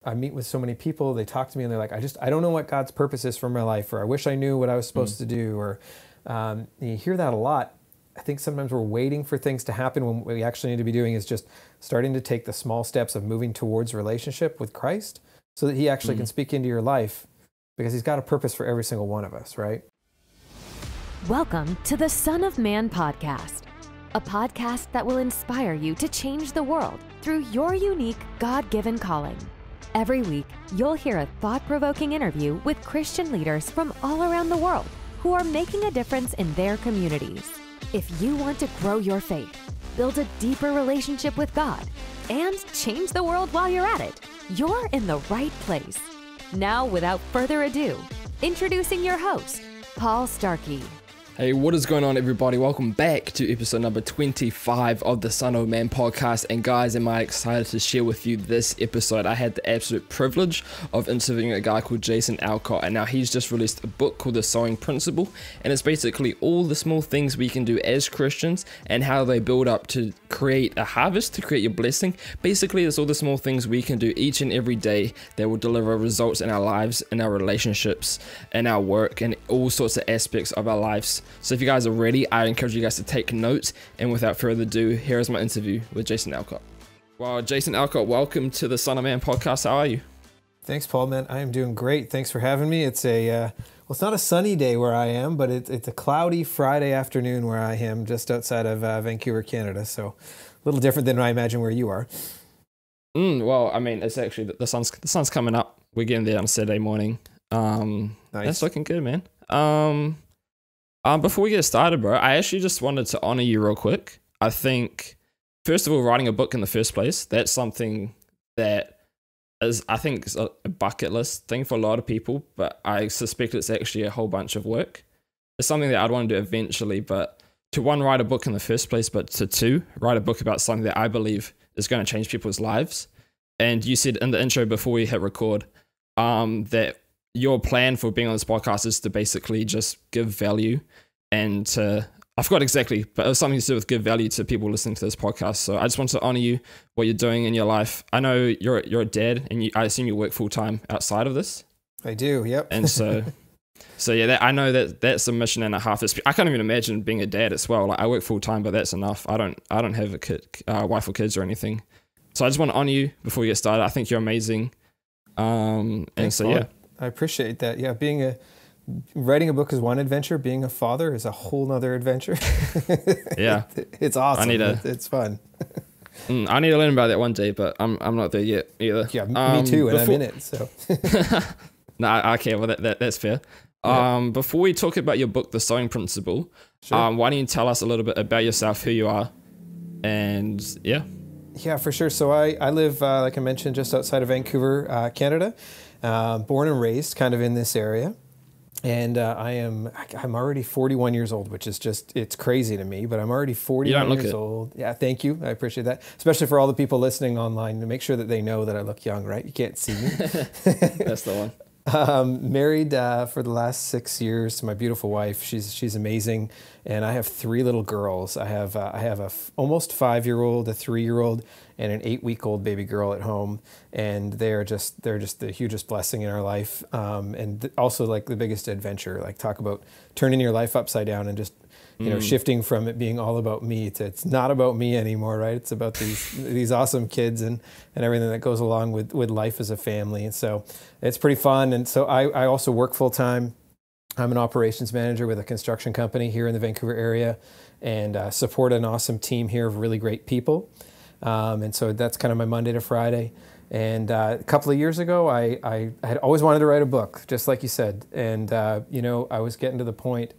I meet with so many people, they talk to me and they're like, I don't know what God's purpose is for my life, or I wish I knew what I was supposed to do, or you hear that a lot. I think sometimes we're waiting for things to happen when what we actually need to be doing is just starting to take the small steps of moving towards relationship with Christ so that he actually can speak into your life, because he's got a purpose for every single one of us, right? Welcome to the Son of Man podcast, a podcast that will inspire you to change the world through your unique God-given calling. Every week, you'll hear a thought-provoking interview with Christian leaders from all around the world who are making a difference in their communities. If you want to grow your faith, build a deeper relationship with God, and change the world while you're at it, you're in the right place. Now, without further ado, introducing your host, Paul Starkey. Hey, what is going on, everybody? Welcome back to episode number 25 of the Son of Man podcast. And guys, am I excited to share with you this episode? I had the absolute privilege of interviewing a guy called Jason Alcott, and now he's just released a book called The Sowing Principle, and it's basically all the small things we can do as Christians and how they build up to create a harvest, to create your blessing. Basically, it's all the small things we can do each and every day that will deliver results in our lives, in our relationships, in our work, and all sorts of aspects of our lives. So if you guys are ready, I encourage you guys to take notes. And without further ado, here is my interview with Jason Alcott. Well, Jason Alcott, welcome to the Son of Man podcast. How are you? Thanks, Paul, man. I am doing great. Thanks for having me. It's it's not a sunny day where I am, but it's a cloudy Friday afternoon where I am, just outside of Vancouver, Canada. So a little different than I imagine where you are. Well, I mean, it's actually the sun's coming up. We're getting there on Saturday morning. Nice. That's looking good, man. Before we get started, bro, I actually just wanted to honor you real quick. I think, first of all, writing a book in the first place, that's something that is, I think, is a bucket list thing for a lot of people, but I suspect it's actually a whole bunch of work. It's something that I'd want to do eventually, but to one, write a book in the first place, but to two, write a book about something that I believe is going to change people's lives. And you said in the intro before we hit record that your plan for being on this podcast is to basically just give value and to, I forgot exactly, but it was something to do with give value to people listening to this podcast. So I just want to honor you, what you're doing in your life. I know you're a dad, and I assume you work full time outside of this. I do, yep. And so yeah, I know that that's a mission and a half. I can't even imagine being a dad as well. Like, I work full time, but that's enough. I don't have a kid, wife or kids or anything. So I just want to honor you before we get started. I think you're amazing. Thanks, so Paul. yeah. I appreciate that. Yeah, writing a book is one adventure. Being a father is a whole nother adventure. Yeah, it's awesome. It's fun. I need to learn about that one day, but I'm not there yet either. Yeah, me too, and I'm in it. So. Nah, okay, well that's fair. Yeah. Before we talk about your book, The Sowing Principle, sure. Why don't you tell us a little bit about yourself, who you are, and yeah. Yeah, for sure. So I live, like I mentioned, just outside of Vancouver, Canada. Born and raised kind of in this area. And I'm already 41 years old, which is it's crazy to me, but I'm already 41 years old. Yeah, thank you. I appreciate that. Especially for all the people listening online, to make sure that they know that I look young, right? You can't see me. That's the one. Married for the last 6 years to my beautiful wife. She's amazing, and I have 3 little girls. I have a almost 5-year-old, a 3-year-old, and an 8-week-old baby girl at home, and they're just the hugest blessing in our life, and also like the biggest adventure. Like, talk about turning your life upside down and just shifting from it being all about me to it's not about me anymore, right? It's about these awesome kids and everything that goes along with life as a family. And so it's pretty fun. And so I also work full time. I'm an operations manager with a construction company here in the Vancouver area, and support an awesome team here of really great people. And so that's kind of my Monday to Friday. And a couple of years ago, I had always wanted to write a book, just like you said. And, I was getting to the point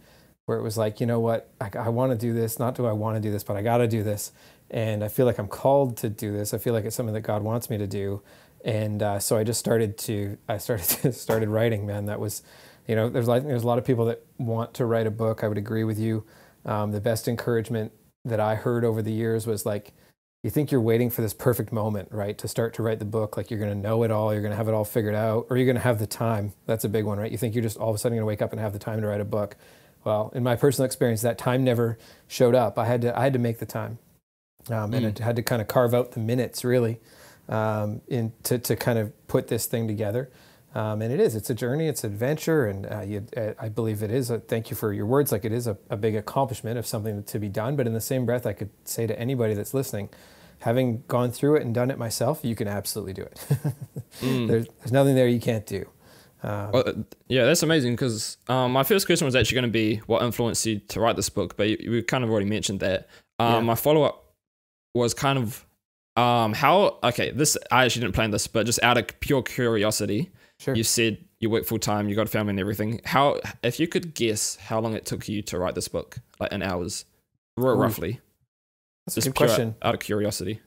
where it was like, you know what, I want to do this. Not do I want to do this, but I got to do this. And I feel like I'm called to do this. I feel like it's something that God wants me to do. And so I just started writing, man. That was, there's a lot of people that want to write a book. I would agree with you. The best encouragement that I heard over the years was like, you think you're waiting for this perfect moment, right, to start to write the book. Like, you're going to know it all, you're going to have it all figured out, or you're going to have the time. That's a big one, right? You think you're just all of a sudden going to wake up and have the time to write a book. Well, in my personal experience, that time never showed up. I had to make the time, and I had to kind of carve out the minutes, really, to kind of put this thing together. And it's a journey, it's an adventure, and I believe it is. Thank you for your words. Like, it is a big accomplishment of something to be done. But in the same breath, I could say to anybody that's listening, having gone through it and done it myself, you can absolutely do it. There's nothing there you can't do. Yeah, that's amazing, because my first question was actually going to be what influenced you to write this book, but we kind of already mentioned that. My follow-up was kind of this, I actually didn't plan this, but just out of pure curiosity, sure. You said you work full-time, you got a family and everything. If you could guess how long it took you to write this book, like in hours, roughly. That's a good question. Out of curiosity.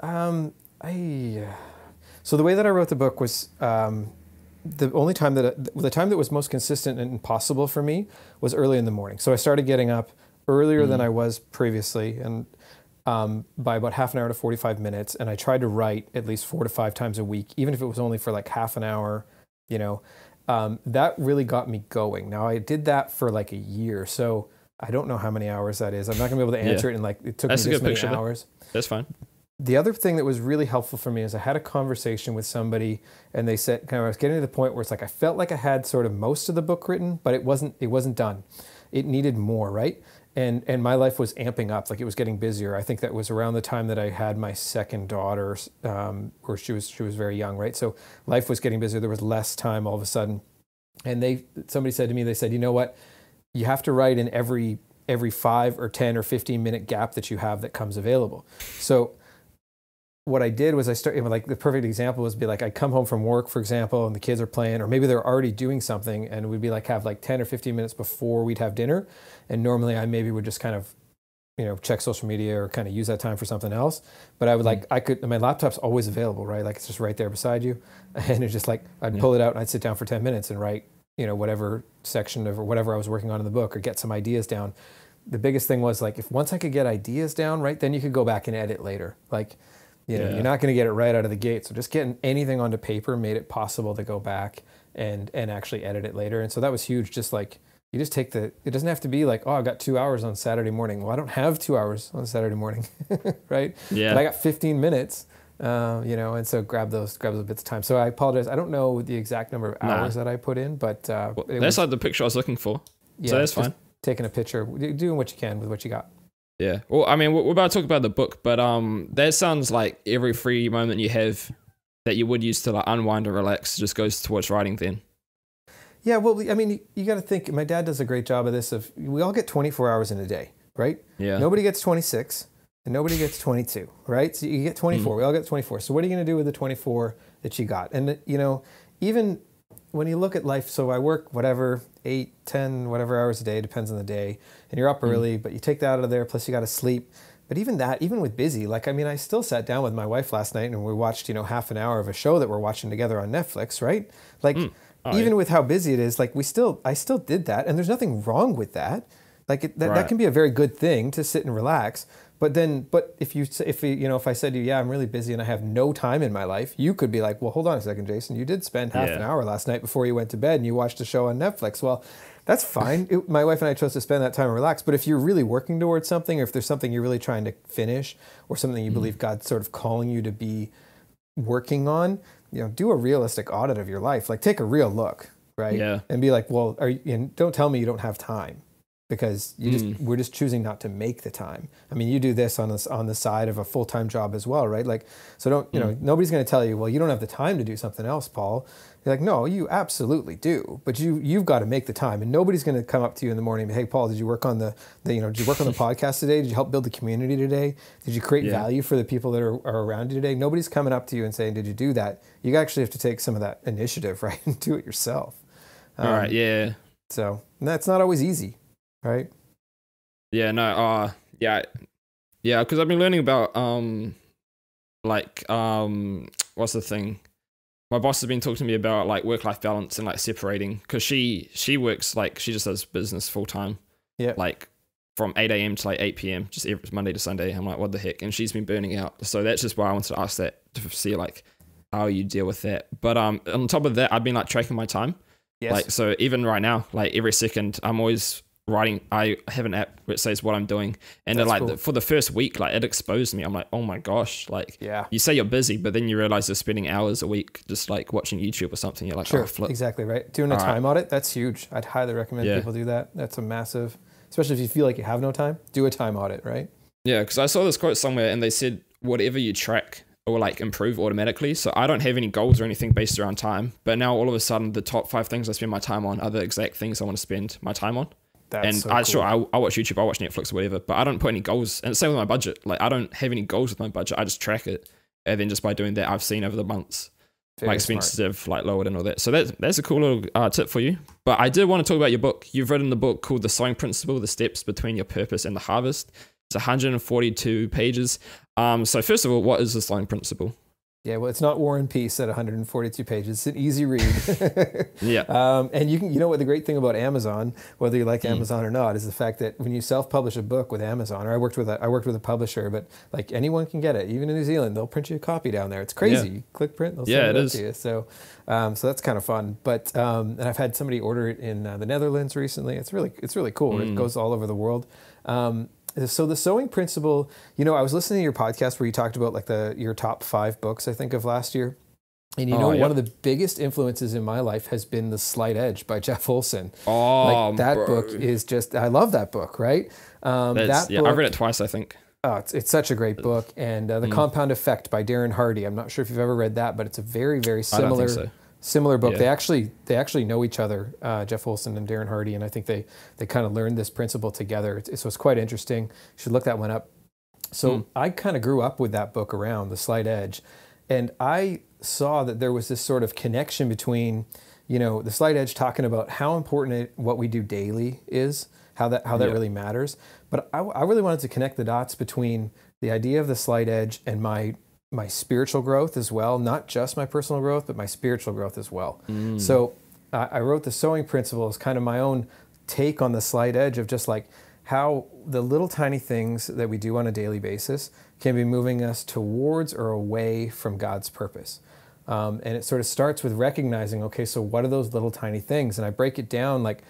So the way that I wrote the book was, the time that was most consistent and possible for me was early in the morning. So I started getting up earlier than I was previously, and by about half an hour to 45 minutes. And I tried to write at least 4 to 5 times a week, even if it was only for like half an hour, that really got me going. Now, I did that for like a year. So I don't know how many hours that is. I'm not gonna be able to answer it in like, it took me this many hours. That's fine. The other thing that was really helpful for me is I had a conversation with somebody, and they said, I was getting to the point where it's like, I felt like I had sort of most of the book written, but it wasn't done. It needed more, right? And my life was amping up, like it was getting busier. I think that was around the time that I had my second daughter, where she was very young, right? So life was getting busier. There was less time all of a sudden. And somebody said to me, they said, you know what? You have to write in every 5 or 10 or 15 minute gap that you have that comes available. So what I did was I started, like the perfect example was I'd come home from work, for example, and the kids are playing, or maybe they're already doing something, and we'd be like, have like 10 or 15 minutes before we'd have dinner. And normally I maybe would just kind of, check social media or kind of use that time for something else. But I would my laptop's always available, right? Like it's just right there beside you. And it's just like, I'd pull it out and I'd sit down for 10 minutes and write, whatever section of or whatever I was working on in the book, or get some ideas down. The biggest thing was like, if once I could get ideas down, right, then you could go back and edit later. Like, you're not going to get it right out of the gate. So just getting anything onto paper made it possible to go back and actually edit it later. And so that was huge. Just like, you just take it doesn't have to be like, oh, I've got 2 hours on Saturday morning. Well, I don't have 2 hours on Saturday morning, right? Yeah. But I got 15 minutes, and so grab those bits of time. So I apologize. I don't know the exact number of hours that I put in, but that's like the picture I was looking for. Yeah, so that's fine. Taking a picture, doing what you can with what you got. Yeah. Well, I mean, we're about to talk about the book, but that sounds like every free moment you have that you would use to like unwind and relax just goes towards writing then. Yeah, well, I mean, you got to think, my dad does a great job of this, we all get 24 hours in a day, right? Yeah. Nobody gets 26 and nobody gets 22, right? So you get 24, we all get 24. So what are you going to do with the 24 that you got? And, even when you look at life, so I work 8, 10, whatever hours a day, depends on the day, and you're up early, but you take that out of there, plus you got to sleep. But even with busy, I still sat down with my wife last night and we watched, half an hour of a show that we're watching together on Netflix, right? Even with how busy it is, I still did that, and there's nothing wrong with that. That can be a very good thing to sit and relax. But if I said to you, yeah, I'm really busy and I have no time in my life, you could be like, well, hold on a second, Jason, you did spend half an hour last night before you went to bed and you watched a show on Netflix. Well, that's fine. My wife and I chose to spend that time and relax. But if you're really working towards something, or if there's something you're really trying to finish, or something you believe God's sort of calling you to be working on, do a realistic audit of your life. Like, take a real look, right? Yeah. And be like, well, don't tell me you don't have time, because we're just choosing not to make the time. I mean, you do this on the side of a full-time job as well, right? Like, so nobody's going to tell you, well, you don't have the time to do something else, Paul. You're like, no, you absolutely do, but you've got to make the time, and nobody's going to come up to you in the morning and, hey, Paul, did you work on the did you work on the podcast today? Did you help build the community today? Did you create value for the people that are around you today? Nobody's coming up to you and saying, did you do that? You actually have to take some of that initiative, right, and do it yourself. All right, yeah. So that's not always easy, right? Yeah, no, because I've been learning about what's the thing? My boss has been talking to me about like work-life balance and like separating, because she works, like, she just does business full-time. Yeah. Like from 8 a.m. to like 8 p.m. just every Monday to Sunday. I'm like, what the heck? And she's been burning out. So that's just why I wanted to ask that, to see like how you deal with that. But on top of that, I've been like tracking my time. Yes. Like, so even right now, like every second, I'm always writing. I have an app which says what I'm doing, and then, like, cool. For the first week, like, it exposed me. I'm like, oh my gosh, like, you say you're busy, but then you realize you're spending hours a week just like watching YouTube or something. You're like, sure, oh, flip. Exactly right. Doing a time audit, that's huge. I'd highly recommend people do that. That's a massive, especially if you feel like you have no time, do a time audit, right? Yeah, because I saw this quote somewhere, and they said whatever you track or like improve automatically. So I don't have any goals or anything based around time, but now all of a sudden the top 5 things I spend my time on are the exact things I want to spend my time on. That's so cool. Sure, I watch YouTube, I watch Netflix or whatever, but I don't put any goals. And same with my budget. Like, I don't have any goals with my budget. I just track it. And then just by doing that, I've seen over the months my expenses have like lowered and all that. So that's a cool little tip for you. But I did want to talk about your book. You've written the book called The Sowing Principle, The Steps Between Your Purpose and the Harvest. It's 142 pages. So first of all, what is the Sowing Principle? Yeah, well, it's not War and Peace at 142 pages. It's an easy read. And you know what the great thing about Amazon, whether you like Amazon or not, is the fact that when you self-publish a book with Amazon, or I worked with a publisher, but like anyone can get it. Even in New Zealand, they'll print you a copy down there. It's crazy. You click print, they'll send it to you. So that's kind of fun. But and I've had somebody order it in the Netherlands recently. It's really cool. It goes all over the world. So the Sowing Principle, you know, I was listening to your podcast where you talked about like your top 5 books, I think, of last year. And one of the biggest influences in my life has been The Slight Edge by Jeff Olson. Like, that book is just, I love that book, right? That book, I've read it twice, I think. Oh, it's such a great book. And The Compound Effect by Darren Hardy. I'm not sure if you've ever read that, but it's a very, very similar. I don't think so. Similar book. Yeah. They actually know each other, Jeff Olson and Darren Hardy, and I think they kind of learned this principle together. So it's quite interesting. You should look that one up. So I kind of grew up with that book around, The Slight Edge, and I saw that there was this sort of connection between, The Slight Edge talking about how important what we do daily is, how that really matters. But I really wanted to connect the dots between the idea of The Slight Edge and my spiritual growth as well, not just my personal growth, but my spiritual growth as well. So I wrote The Sowing Principle as kind of my own take on the slight edge of just like how the little tiny things that we do on a daily basis can be moving us towards or away from God's purpose. And it sort of starts with recognizing, okay, so what are those little tiny things? And I break it down like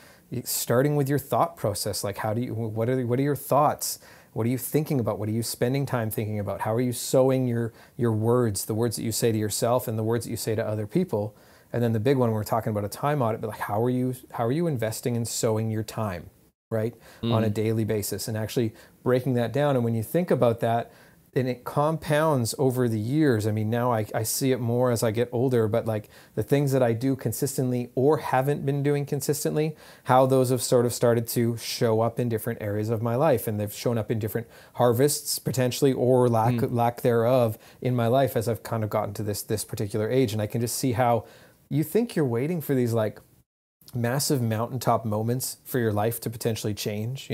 starting with your thought process, like what are your thoughts? What are you thinking about? What are you spending time thinking about? How are you sowing your words, the words that you say to yourself and the words that you say to other people? And then the big one, we're talking about a time audit, but like how are you investing in sowing your time, right? On a daily basis, and actually breaking that down. And when you think about that, and it compounds over the years. I mean, now I see it more as I get older, but like the things that I do consistently or haven't been doing consistently, how those have sort of started to show up in different areas of my life. And they've shown up in different harvests potentially, or lack thereof in my life as I've kind of gotten to this particular age. And I can just see how you think you're waiting for these like massive mountaintop moments for your life to potentially change,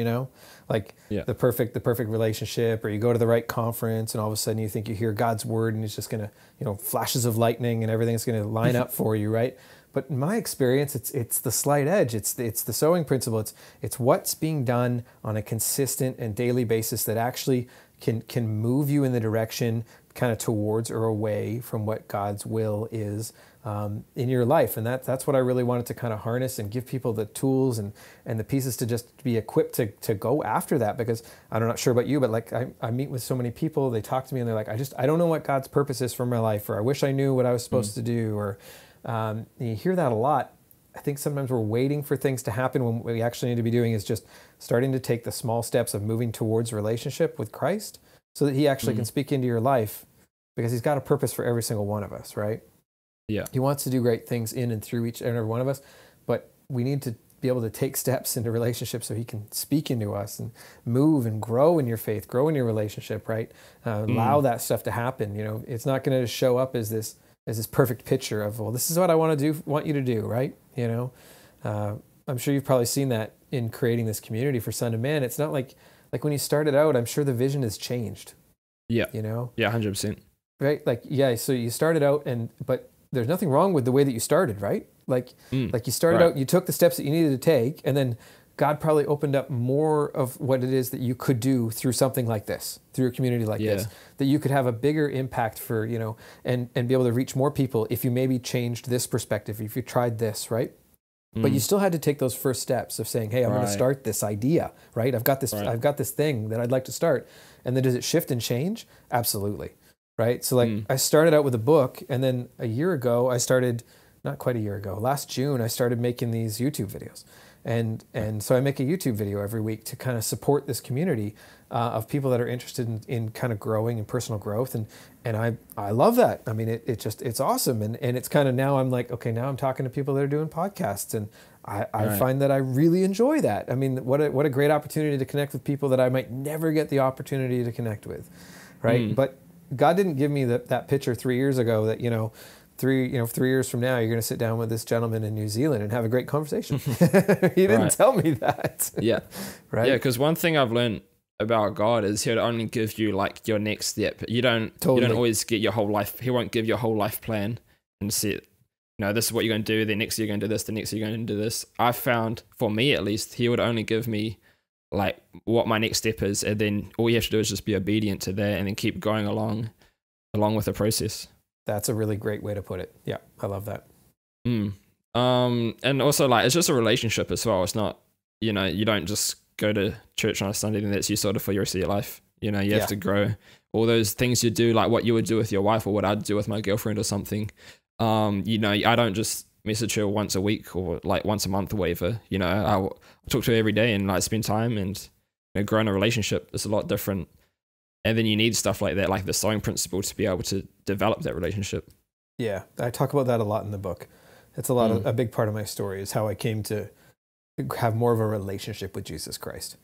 like the perfect relationship, or you go to the right conference and all of a sudden you think you hear God's word and it's just going to, flashes of lightning and everything's going to line up for you, right? But in my experience, it's the slight edge. It's the sowing principle. It's what's being done on a consistent and daily basis that actually can move you in the direction kind of towards or away from what God's will is in your life. And that's what I really wanted to kind of harness and give people the tools and the pieces to just be equipped to go after that. Because I'm not sure about you, but like I meet with so many people, they talk to me and they're like, I don't know what God's purpose is for my life, or I wish I knew what I was supposed to do, or you hear that a lot. I think sometimes we're waiting for things to happen when what we actually need to be doing is just starting to take the small steps of moving towards relationship with Christ so that he actually can speak into your life, because he's got a purpose for every single one of us, right? Yeah. He wants to do great things in and through each and every one of us, but we need to be able to take steps into relationship so he can speak into us and move and grow in your faith, grow in your relationship, right? Allow that stuff to happen. It's not going to show up as this perfect picture of, well, this is what I want you to do, right? I'm sure you've probably seen that in creating this community for Son of Man. It's not like when you started out, I'm sure the vision has changed. Yeah. Yeah, 100%. Right? So you started out but there's nothing wrong with the way that you started, right? Like you started out, you took the steps that you needed to take, and then God probably opened up more of what it is that you could do through something like this, through a community like this, that you could have a bigger impact for, and be able to reach more people if you maybe changed this perspective, if you tried this, right? But you still had to take those first steps of saying, hey, I'm going to start this idea, right? I've got this thing that I'd like to start. And then does it shift and change? Absolutely. Right. So like I started out with a book, and then a year ago, not quite a year ago, last June, I started making these YouTube videos. And so I make a YouTube video every week to kind of support this community of people that are interested in kind of growing and personal growth. And I love that. I mean, it's awesome. And it's kind of, now I'm like, okay, now I'm talking to people that are doing podcasts, and I find that I really enjoy that. I mean, what a great opportunity to connect with people that I might never get the opportunity to connect with. Right. But God didn't give me that picture 3 years ago that, 3 years from now, you're going to sit down with this gentleman in New Zealand and have a great conversation. He didn't tell me that. Yeah. Right. Yeah. Because one thing I've learned about God is He'll only give you like your next step. You don't always get your whole life. He won't give your whole life plan and say, this is what you're going to do. The next year you're going to do this. The next year you're going to do this. I found, for me at least, He would only give me like what my next step is, and then all you have to do is just be obedient to that, and then keep going along with the process. That's a really great way to put it. Yeah, I love that. And also, like, it's just a relationship as well. It's not, you don't just go to church on a Sunday and that's you sort of for the rest of your life. You have to grow. All those things you do, like what you would do with your wife or what I'd do with my girlfriend or something. I don't just message her once a week or like once a month or whatever. I'll talk to her every day and like spend time and grow in a relationship. It's a lot different. And then you need stuff like that, like the sowing principle, to be able to develop that relationship. Yeah, I talk about that a lot in the book. It's a big part of my story is how I came to have more of a relationship with Jesus Christ,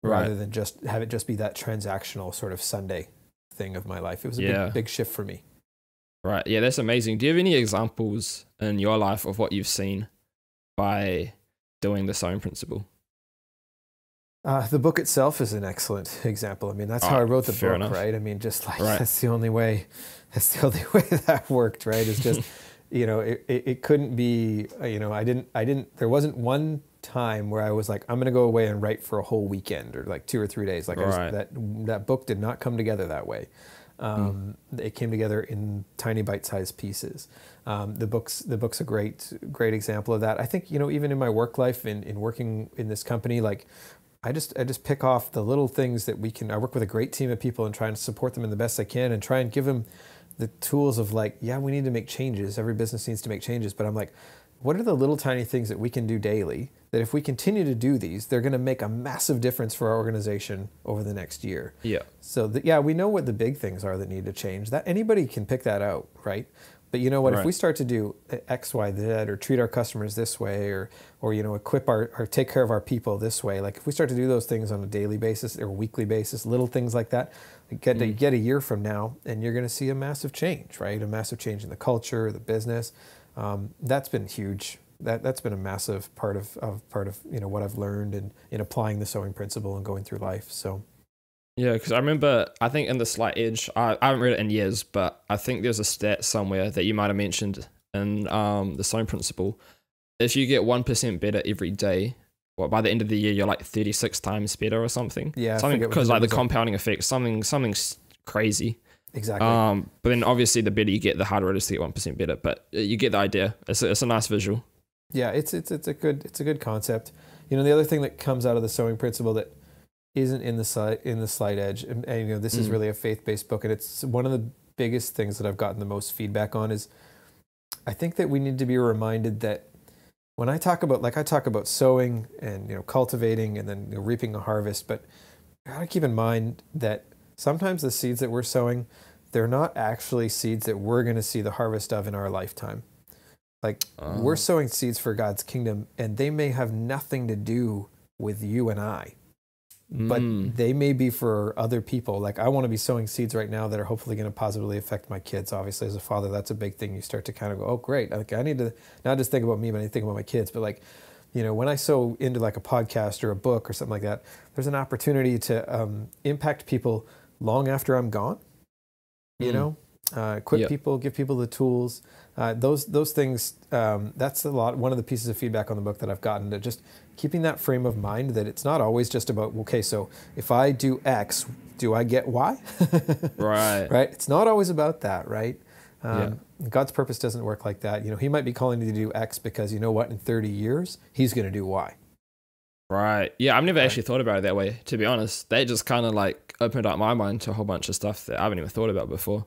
rather than just have it just be that transactional sort of Sunday thing of my life. It was a big shift for me. Right. Yeah, that's amazing. Do you have any examples in your life of what you've seen by doing the sowing principle? The book itself is an excellent example. I mean, that's how I wrote the book, enough. right? I mean, just like that's the only way that worked, right? It's just, it couldn't be, there wasn't one time where I was like, I'm going to go away and write for a whole weekend or like 2 or 3 days. Like that book did not come together that way. It came together in tiny bite-sized pieces. The book's a great example of that. I think, even in my work life, in working in this company, like I just pick off the little things that I work with a great team of people and try and support them in the best I can and try and give them the tools of like, we need to make changes. Every business needs to make changes. But I'm like, what are the little tiny things that we can do daily that if we continue to do these, they're going to make a massive difference for our organization over the next year? Yeah. So we know what the big things are that need to change. That anybody can pick that out, right? But you know what? If we start to do X, Y, Z, or treat our customers this way, or equip or take care of our people this way, like if we start to do those things on a daily basis or weekly basis, little things like that, get a year from now, and you're going to see a massive change, right? A massive change in the culture, the business. That's been huge. That's been a massive part of what I've learned in applying the sowing principle and going through life. So. Yeah, because I remember, I think in the Slight Edge, I haven't read it in years, but I think there's a stat somewhere that you might have mentioned in the sowing principle. If you get 1% better every day, by the end of the year, you're like 36 times better or something. Yeah, something because like the compounding effect, something's crazy. Exactly. But then obviously the better you get, the harder it is to get 1% better. But you get the idea. It's a nice visual. Yeah, it's a good concept. The other thing that comes out of the sowing principle that isn't in the Slight Edge, and this is really a faith-based book, and it's one of the biggest things that I've gotten the most feedback on is I think that we need to be reminded that when I talk about sowing and cultivating and then reaping a harvest, but I gotta keep in mind that sometimes the seeds that we're sowing, they're not actually seeds that we're going to see the harvest of in our lifetime. Like we're sowing seeds for God's kingdom, and they may have nothing to do with you and I. But they may be for other people. Like I want to be sowing seeds right now that are hopefully going to positively affect my kids. Obviously, as a father, that's a big thing. You start to kind of go, oh, great. Like I need to not just think about me, but I need to think about my kids. But like, when I sow into like a podcast or a book or something like that, there's an opportunity to impact people long after I'm gone. Equip people, give people the tools. Those things, that's one of the pieces of feedback on the book that I've gotten, to just keeping that frame of mind that it's not always just about, okay, so if I do X, do I get Y? Right. Right? It's not always about that, right? God's purpose doesn't work like that. He might be calling you to do X because you know what, in 30 years, he's going to do Y. Right. Yeah, I've never actually thought about it that way, to be honest. That just kind of like opened up my mind to a whole bunch of stuff that I haven't even thought about before.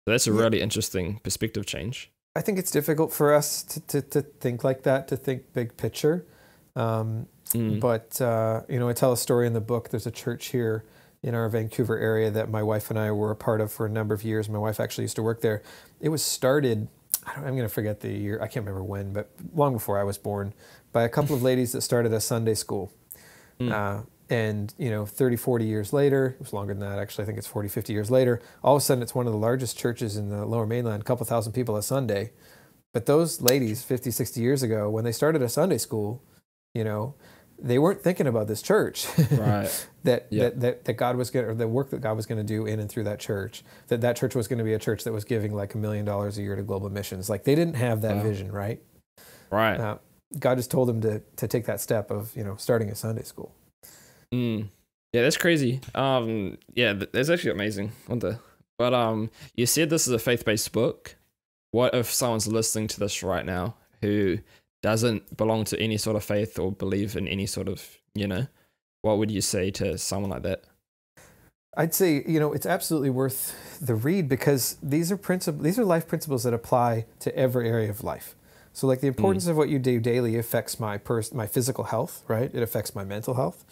So that's a really interesting perspective change. I think it's difficult for us to think like that, to think big picture. But, I tell a story in the book. There's a church here in our Vancouver area that my wife and I were a part of for a number of years. My wife actually used to work there. It was started, I'm going to forget the year, I can't remember when, but long before I was born, by a couple of ladies that started a Sunday school. And 30, 40 years later, it was longer than that actually, I think it's 40, 50 years later, all of a sudden it's one of the largest churches in the Lower Mainland, a couple thousand people a Sunday. But those ladies 50, 60 years ago, when they started a Sunday school, they weren't thinking about this church. Right. that God was going to, or the work that God was going to do in and through that church, that church was going to be a church that was giving like $1 million a year to global missions. Like they didn't have that vision, right? Right. God just told them to take that step of, starting a Sunday school. Yeah, that's crazy. That's actually amazing. But you said this is a faith-based book. What if someone's listening to this right now who doesn't belong to any sort of faith or believe in any sort of, what would you say to someone like that? I'd say, it's absolutely worth the read because these are life principles that apply to every area of life. So like the importance of what you do daily affects my physical health, right? It affects my mental health.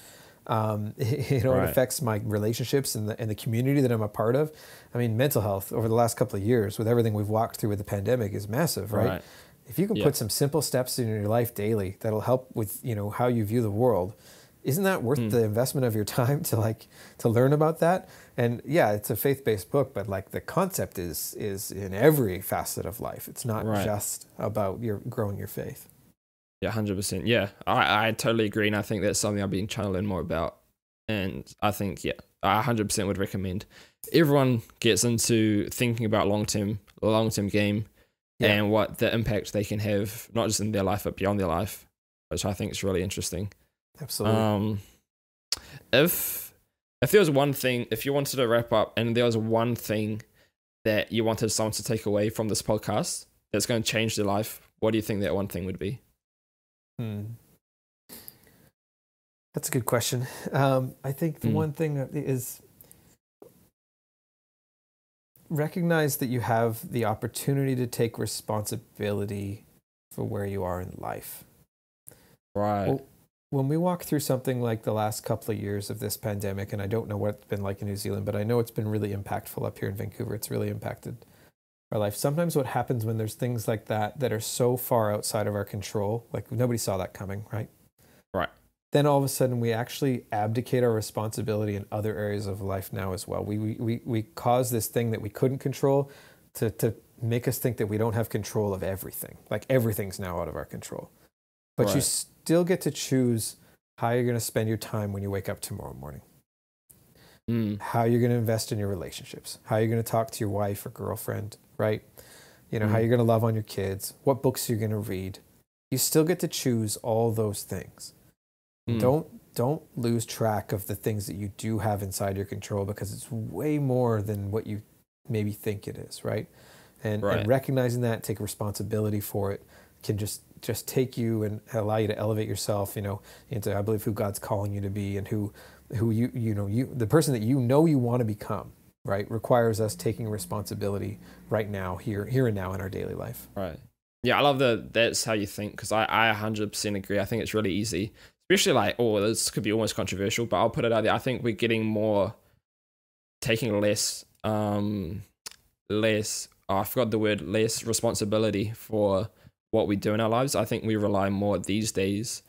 It affects my relationships and the community that I'm a part of. I mean, mental health over the last couple of years with everything we've walked through with the pandemic is massive, right? If you can put some simple steps in your life daily that'll help with, how you view the world, isn't that worth the investment of your time to learn about that? And yeah, it's a faith-based book, but like the concept is in every facet of life. It's not just about growing your faith. Yeah, 100%. Yeah, I totally agree. And I think that's something I've been trying to learn more about. And I think, I 100% would recommend everyone gets into thinking about long-term game and what the impact they can have, not just in their life, but beyond their life, which I think is really interesting. Absolutely. If there was one thing, if you wanted to wrap up and there was one thing that you wanted someone to take away from this podcast that's going to change their life, what do you think that one thing would be? That's a good question. I think the one thing is recognize that you have the opportunity to take responsibility for where you are in life. Right. Well, when we walk through something like the last couple of years of this pandemic, and I don't know what it's been like in New Zealand, but I know it's been really impactful up here in Vancouver. It's really impacted our life. Sometimes what happens when there's things like that are so far outside of our control, like nobody saw that coming, right? Right. Then all of a sudden we actually abdicate our responsibility in other areas of life now as well. We cause this thing that we couldn't control to make us think that we don't have control of everything. Like everything's now out of our control. But you still get to choose how you're going to spend your time when you wake up tomorrow morning. How you're going to invest in your relationships. How you're going to talk to your wife or girlfriend, right? How you're going to love on your kids. What books you're going to read. You still get to choose all those things. Don't lose track of the things that you do have inside your control because it's way more than what you maybe think it is, right? And recognizing that, take responsibility for it, can just take you and allow you to elevate yourself, into I believe who God's calling you to be and who you the person that you want to become, right? Requires us taking responsibility right now, here and now in our daily life. Right. Yeah, I love that's how you think because I 100% agree. I think it's really easy. Especially like, this could be almost controversial, but I'll put it out there. I think we're getting taking less responsibility for what we do in our lives. I think we rely more these days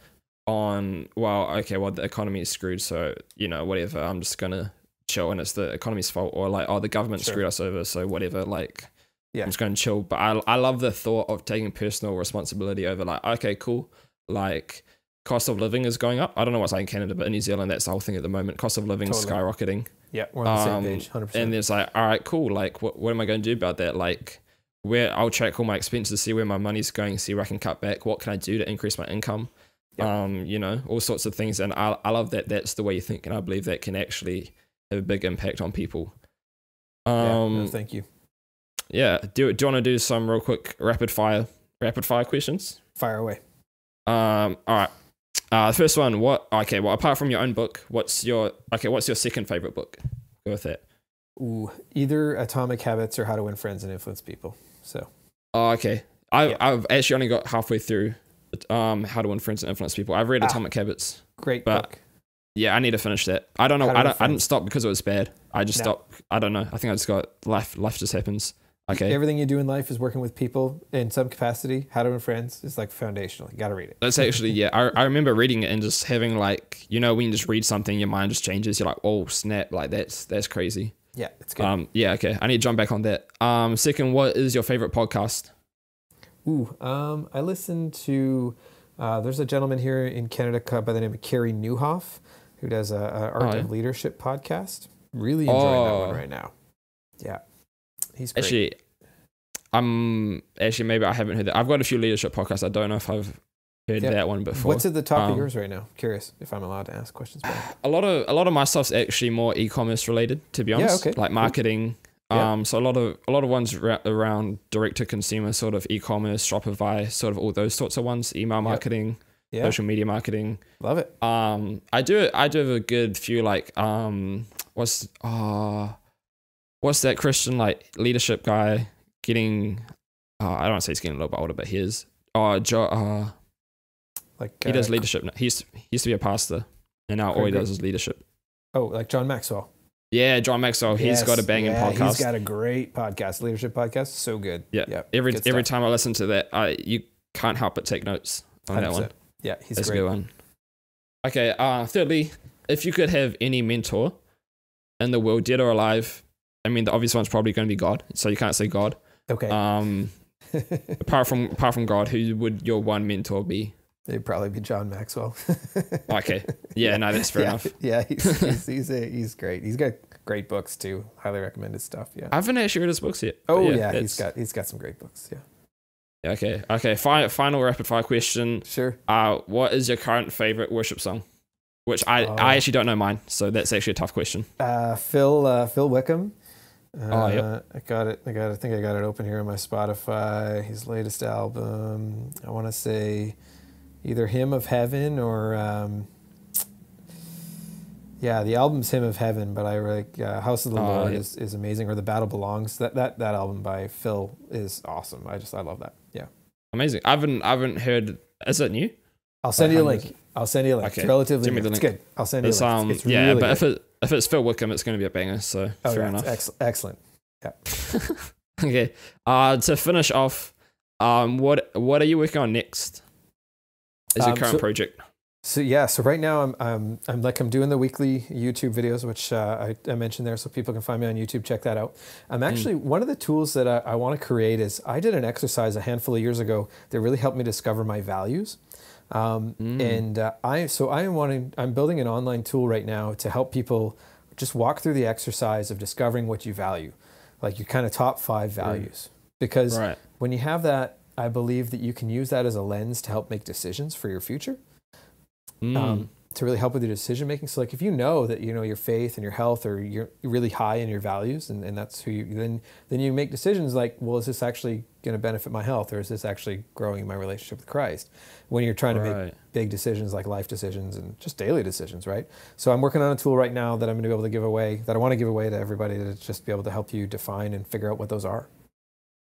on, the economy is screwed, so, whatever, I'm just going to chill and it's the economy's fault, or like, the government screwed us over, so whatever, like, I'm just going to chill. But I love the thought of taking personal responsibility over like, okay, cool, like, cost of living is going up. I don't know what's like in Canada, but in New Zealand, that's the whole thing at the moment. Cost of living is skyrocketing. Yeah, we're on the same page, 100%. And it's like, all right, cool. Like, what am I going to do about that? Like, I'll track all my expenses, see where my money's going, see where I can cut back. What can I do to increase my income? Yep. All sorts of things. And I love that that's the way you think. And I believe that can actually have a big impact on people. No, thank you. yeah. Do you want to do some real quick rapid fire questions? Fire away. All right. The first one. Well, apart from your own book, what's your second favorite book? Go with that. Ooh, either Atomic Habits or How to Win Friends and Influence People. So. Oh, okay. I've actually only got halfway through How to Win Friends and Influence People. I've read Atomic Habits. Great but book. Yeah, I need to finish that. I don't know. I didn't stop because it was bad. I just stopped. I don't know. I think I just got life just happens. Okay. Everything you do in life is working with people in some capacity. How to Win Friends is like foundational. You got to read it. That's actually, yeah. I remember reading it and just having like, when you just read something, your mind just changes. You're like, oh snap, like that's crazy. Yeah, it's good. Yeah, okay. I need to jump back on that. Second, what is your favorite podcast? Ooh, I listen to, there's a gentleman here in Canada by the name of Carey Nieuwhof who does a Art of Leadership podcast. Really enjoying that one right now. Yeah. He's great. Actually, maybe I haven't heard that. I've got a few leadership podcasts. I don't know if I've heard that one before. What's at the top of yours right now? Curious if I'm allowed to ask questions about it. A lot of my stuff's actually more e-commerce related, to be honest. Yeah, okay. Like marketing. Cool. So a lot of ones around direct to consumer, sort of e-commerce, Shopify, sort of all those sorts of ones. Email marketing, social media marketing. Love it. I do have a good few like what's that Christian like leadership guy getting? I don't want to say he's getting a little bit older, but he is. He does leadership. He used to be a pastor, and now all he does is leadership. Oh, like John Maxwell. Yeah, John Maxwell. Yes, he's got a banging podcast. He's got a great podcast, leadership podcast. So good. Yeah. Every time I listen to that, you can't help but take notes on 100%. That one. Yeah, he's That's great. A good one. Okay. Thirdly, if you could have any mentor in the world, dead or alive, I mean, the obvious one's probably going to be God, so you can't say God. Okay. Apart from God, who would your one mentor be? It'd probably be John Maxwell. Okay. Yeah, no, that's fair enough. Yeah, he's great. He's got great books too. Highly recommended stuff. Yeah. I haven't actually read his books yet. Oh yeah, he's got some great books. Yeah. Okay. Final rapid fire question. Sure. What is your current favorite worship song? Which I actually don't know mine, so that's actually a tough question. Phil Wickham. Yep. I think I got it open here on my Spotify. His latest album. I want to say either Hymn of Heaven or the album's Hymn of Heaven, but I like House of the Lord is amazing, or The Battle Belongs. That album by Phil is awesome. I love that. Yeah. Amazing. I haven't heard. Is it new? I'll send you a link. Okay. It's relatively new. It's good. I'll send you a link. It's really but good. if it's Phil Wickham, it's going to be a banger. So fair enough. Excellent. Yeah. Okay. To finish off, what are you working on next? Is your current project? So right now I'm doing the weekly YouTube videos, which I mentioned there, so people can find me on YouTube. Check that out. I'm actually one of the tools that I want to create is I did an exercise a handful of years ago that really helped me discover my values. I'm building an online tool right now to help people just walk through the exercise of discovering what you value, like your kind of top 5 values. Because when you have that, I believe that you can use that as a lens to help make decisions for your future, to really help with your decision making. So like if you know that your faith and your health are you're really high in your values, and that's who you then you make decisions like, well, is this actually going to benefit my health, or is this actually growing my relationship with Christ? When you're trying to make big decisions like life decisions and just daily decisions, right? So I'm working on a tool right now that I'm going to be able to give away, that I want to give away to everybody, to just be able to help you define and figure out what those are.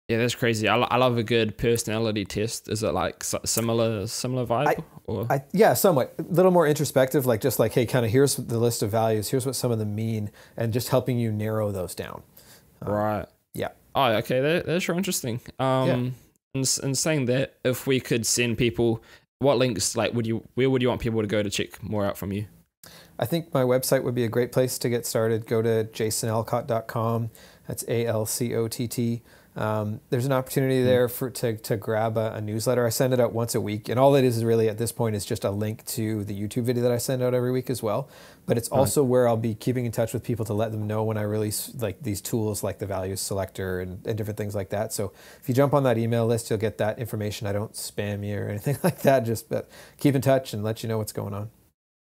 Yeah, that's crazy. I love a good personality test. Is it like similar vibe? Yeah, somewhat. A little more introspective, like just like, hey, kind of here's the list of values, here's what some of them mean, and just helping you narrow those down. Right. Yeah. Oh, okay. That's real interesting. And saying that, if we could send people, what links, like, where would you want people to go to check more out from you? I think my website would be a great place to get started. Go to jasonalcott.com. That's ALCOTT. There's an opportunity there to grab a newsletter. I send it out once a week, and all it is really at this point is just a link to the YouTube video that I send out every week as well. But it's also where I'll be keeping in touch with people to let them know when I release like these tools like the values selector and different things like that. So if you jump on that email list, you'll get that information. I don't spam you or anything like that, but keep in touch and let you know what's going on.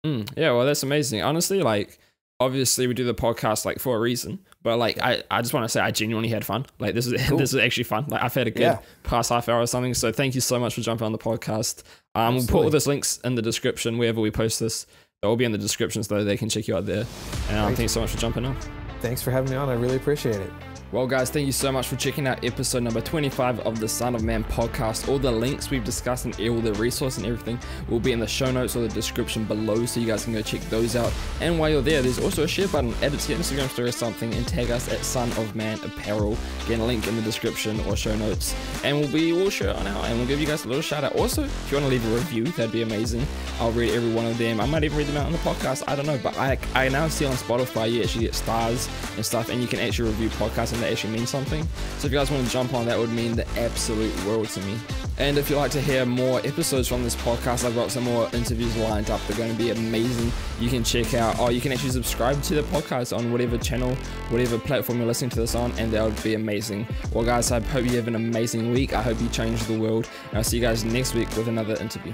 Yeah, well, that's amazing. Honestly, like, obviously we do the podcast like for a reason, but like I just want to say I genuinely had fun. Like this is this is actually fun. Like I've had a good past half hour or something. So thank you so much for jumping on the podcast. We'll put all those links in the description wherever we post this. They'll all be in the description so they can check you out there. And thanks so much for jumping on. Thanks for having me on. I really appreciate it. Well, guys, thank you so much for checking out episode number 25 of the Son of Man podcast. All the links we've discussed and all the resources and everything will be in the show notes or the description below, so you guys can go check those out. And while you're there, there's also a share button. Add it to your Instagram story or something and tag us at Son of Man Apparel. Get a link in the description or show notes, and we'll share it on out and we'll give you guys a little shout out. Also, if you want to leave a review, that'd be amazing. I'll read every one of them. I might even read them out on the podcast. I don't know, but I now see on Spotify you actually get stars and stuff, and you can actually review podcasts, and that actually means something. So if you guys want to jump on, that would mean the absolute world to me. And if you'd like to hear more episodes from this podcast, I've got some more interviews lined up. They're going to be amazing. You can check out, or you can actually subscribe to the podcast on whatever channel, whatever platform you're listening to this on, and that would be amazing. Well, guys, I hope you have an amazing week. I hope you change the world, and I'll see you guys next week with another interview.